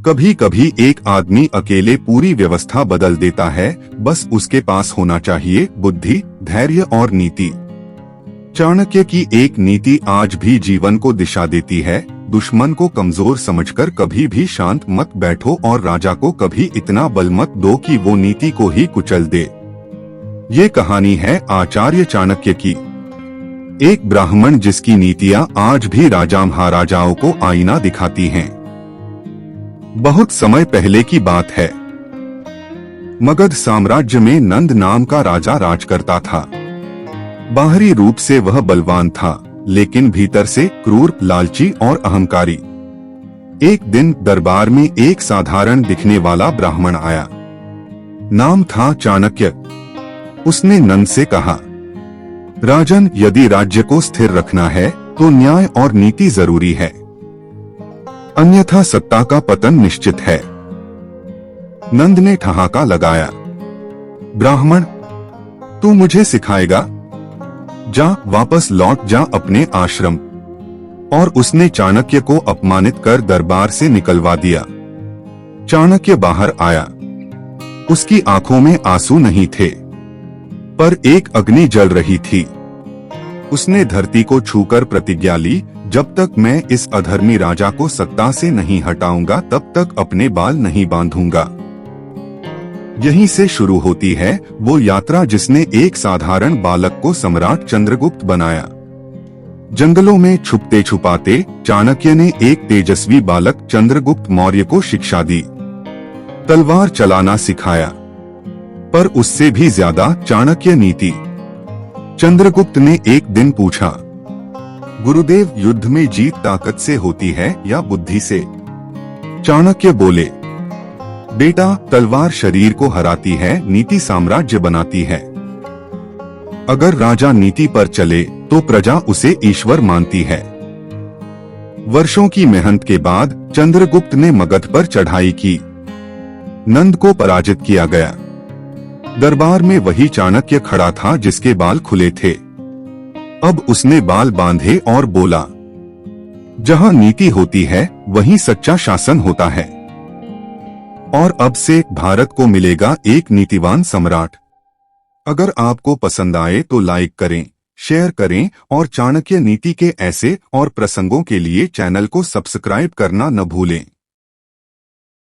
कभी कभी एक आदमी अकेले पूरी व्यवस्था बदल देता है, बस उसके पास होना चाहिए बुद्धि, धैर्य और नीति। चाणक्य की एक नीति आज भी जीवन को दिशा देती है। दुश्मन को कमजोर समझकर कभी भी शांत मत बैठो और राजा को कभी इतना बल मत दो कि वो नीति को ही कुचल दे। ये कहानी है आचार्य चाणक्य की, एक ब्राह्मण जिसकी नीतियां आज भी राजा महाराजाओं को आईना दिखाती हैं। बहुत समय पहले की बात है। मगध साम्राज्य में नंद नाम का राजा राज करता था। बाहरी रूप से वह बलवान था, लेकिन भीतर से क्रूर, लालची और अहंकारी। एक दिन दरबार में एक साधारण दिखने वाला ब्राह्मण आया। नाम था चाणक्य। उसने नंद से कहा, राजन, यदि राज्य को स्थिर रखना है तो न्याय और नीति जरूरी है, अन्यथा सत्ता का पतन निश्चित है। नंद ने ठहाका लगाया, ब्राह्मण, तू मुझे सिखाएगा? जा, वापस लौट जा अपने आश्रम। और उसने चाणक्य को अपमानित कर दरबार से निकलवा दिया। चाणक्य बाहर आया। उसकी आंखों में आंसू नहीं थे, पर एक अग्नि जल रही थी। उसने धरती को छूकर प्रतिज्ञा ली, जब तक मैं इस अधर्मी राजा को सत्ता से नहीं हटाऊंगा तब तक अपने बाल नहीं बांधूंगा। यहीं से शुरू होती है वो यात्रा जिसने एक साधारण बालक को सम्राट चंद्रगुप्त बनाया। जंगलों में छुपते छुपाते चाणक्य ने एक तेजस्वी बालक चंद्रगुप्त मौर्य को शिक्षा दी, तलवार चलाना सिखाया, पर उससे भी ज्यादा चाणक्य नीति। चंद्रगुप्त ने एक दिन पूछा, गुरुदेव, युद्ध में जीत ताकत से होती है या बुद्धि से? चाणक्य बोले, बेटा, तलवार शरीर को हराती है, नीति साम्राज्य बनाती है। अगर राजा नीति पर चले तो प्रजा उसे ईश्वर मानती है। वर्षों की मेहनत के बाद चंद्रगुप्त ने मगध पर चढ़ाई की। नंद को पराजित किया गया। दरबार में वही चाणक्य खड़ा था जिसके बाल खुले थे। अब उसने बाल बांधे और बोला, जहां नीति होती है वहीं सच्चा शासन होता है। और अब से भारत को मिलेगा एक नीतिवान सम्राट। अगर आपको पसंद आए तो लाइक करें, शेयर करें और चाणक्य नीति के ऐसे और प्रसंगों के लिए चैनल को सब्सक्राइब करना न भूलें।